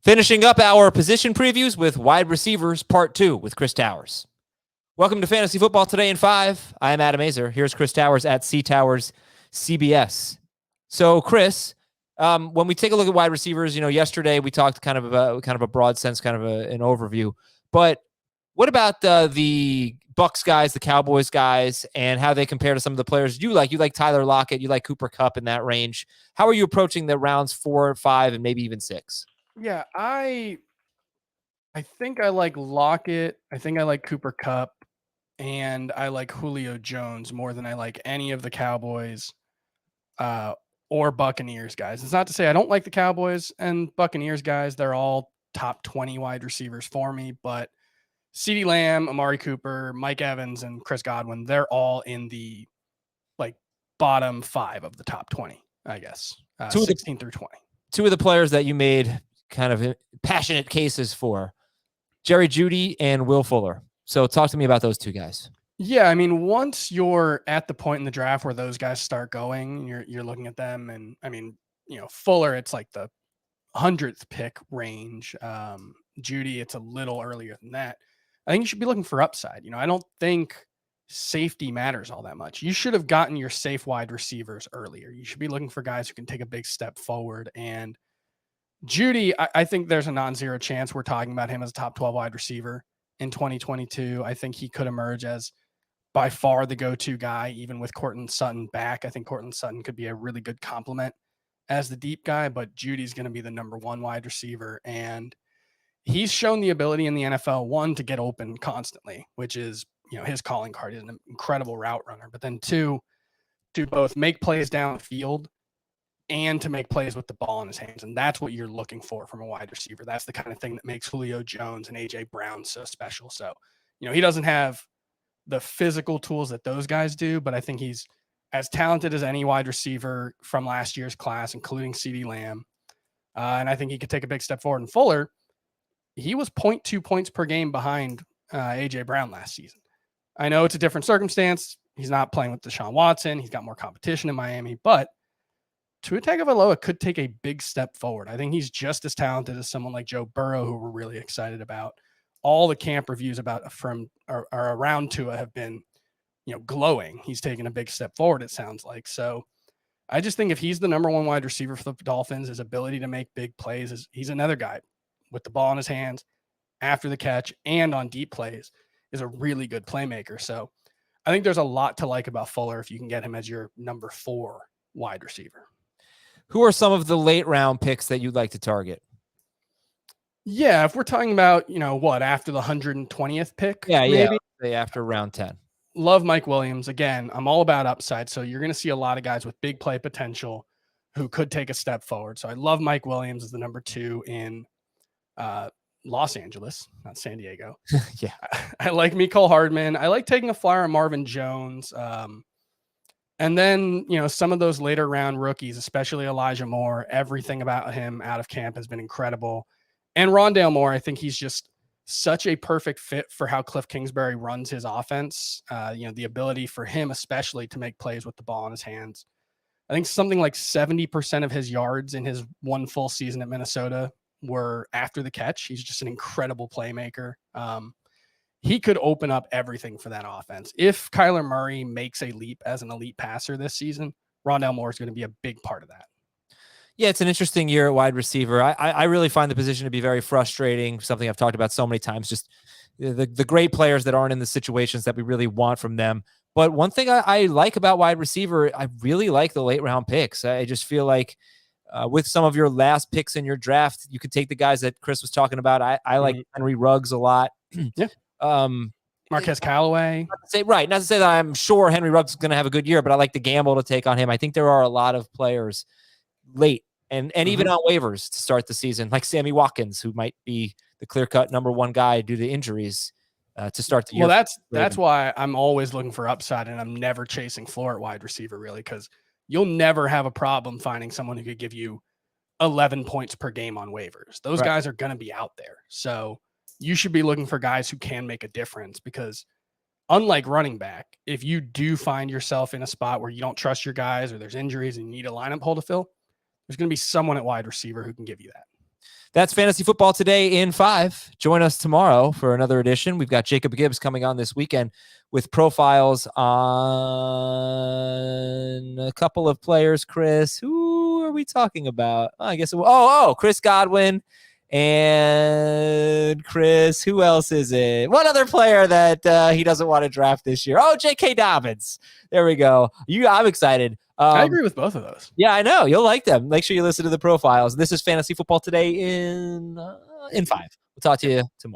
Finishing up our position previews with wide receivers part 2 with Chris Towers. Welcome to Fantasy Football Today in 5. I am Adam Azer. Here's Chris Towers at C Towers CBS. So, Chris, when we take a look at wide receivers, yesterday we talked kind of a broad sense, kind of an overview. But what about the Bucs guys, the Cowboys guys, and how they compare to some of the players you like? You like Tyler Lockett, you like Cooper Kupp in that range. How are you approaching the rounds 4, 5, and maybe even 6? Yeah, I think I like Lockett. I think I like Cooper Kupp, and I like Julio Jones more than I like any of the Cowboys or Buccaneers guys. It's not to say I don't like the Cowboys and Buccaneers guys. They're all top 20 wide receivers for me, but CeeDee Lamb, Amari Cooper, Mike Evans, and Chris Godwin, they're all in the bottom 5 of the top 20, I guess, 16 through 20. Two of the players that you made kind of passionate cases for, Jerry Jeudy and Will Fuller. So talk to me about those two guys. Yeah, I mean, once you're at the point in the draft where those guys start going, you're looking at them, and I mean, Fuller, it's like the 100th pick range. Jeudy, it's a little earlier than that. I think you should be looking for upside. I don't think safety matters all that much. You should have gotten your safe wide receivers earlier. You should be looking for guys who can take a big step forward. And Jeudy, I think there's a non-zero chance we're talking about him as a top 12 wide receiver in 2022. I think he could emerge as by far the go-to guy, even with Courtland Sutton back. I think Courtland Sutton could be a really good complement as the deep guy, but Judy's going to be the number 1 wide receiver. And he's shown the ability in the NFL, 1, to get open constantly, which is, his calling card. He's an incredible route runner, but then 2, to both make plays downfield and to make plays with the ball in his hands. And that's what you're looking for from a wide receiver. That's the kind of thing that makes Julio Jones and A.J. Brown so special. So, he doesn't have the physical tools that those guys do, but I think he's as talented as any wide receiver from last year's class, including CeeDee Lamb. And I think he could take a big step forward. And Fuller, he was 0.2 points per game behind A.J. Brown last season. I know it's a different circumstance. He's not playing with Deshaun Watson. He's got more competition in Miami, but Tua Tagovailoa could take a big step forward. I think he's just as talented as someone like Joe Burrow, who we're really excited about. All the camp reviews around Tua have been, glowing. He's taken a big step forward, it sounds like. So I just think if he's the number 1 wide receiver for the Dolphins, his ability to make big plays, he's another guy with the ball in his hands after the catch and on deep plays is a really good playmaker. So I think there's a lot to like about Fuller if you can get him as your number 4 wide receiver. Who are some of the late round picks that you'd like to target? Yeah, if we're talking about, after the 120th pick? Maybe? Yeah, after round 10. Love Mike Williams. Again, I'm all about upside. So you're going to see a lot of guys with big play potential who could take a step forward. So I love Mike Williams as the number 2 in Los Angeles, not San Diego. Yeah. I like Mecole Hardman. I like taking a flyer on Marvin Jones. And then, some of those later round rookies, especially Elijah Moore, everything about him out of camp has been incredible. And Rondale Moore, I think he's just such a perfect fit for how Cliff Kingsbury runs his offense. The ability for him, especially, to make plays with the ball in his hands. I think something like 70% of his yards in his 1 full season at Minnesota were after the catch. He's just an incredible playmaker. He could open up everything for that offense. If Kyler Murray makes a leap as an elite passer this season, Rondale Moore is going to be a big part of that. Yeah, it's an interesting year at wide receiver. I really find the position to be very frustrating, something I've talked about so many times, just the great players that aren't in the situations that we really want from them. But one thing I like about wide receiver, I really like the late round picks. I just feel like with some of your last picks in your draft, you could take the guys that Chris was talking about. I like Henry Ruggs a lot. Yeah. Marquez Callaway. Not to say that I'm sure Henry Ruggs is going to have a good year, but I like the gamble to take on him. I think there are a lot of players late and even on waivers to start the season, like Sammy Watkins, who might be the clear-cut number 1 guy due to injuries to start the year. Well, that's why I'm always looking for upside, and I'm never chasing floor at wide receiver, really, because you'll never have a problem finding someone who could give you 11 points per game on waivers. Those guys are going to be out there. So you should be looking for guys who can make a difference, because unlike running back, if you do find yourself in a spot where you don't trust your guys or there's injuries and you need a lineup hole to fill, there's going to be someone at wide receiver who can give you that. That's Fantasy Football Today in 5. Join us tomorrow for another edition. We've got Jacob Gibbs coming on this weekend with profiles on a couple of players. Chris, who are we talking about? I guess Chris Godwin and Chris. Who else is it? One other player that he doesn't want to draft this year. Oh, J.K. Dobbins. There we go. I'm excited. I agree with both of those. Yeah, I know. You'll like them. Make sure you listen to the profiles. This is Fantasy Football Today in 5. We'll talk to you tomorrow.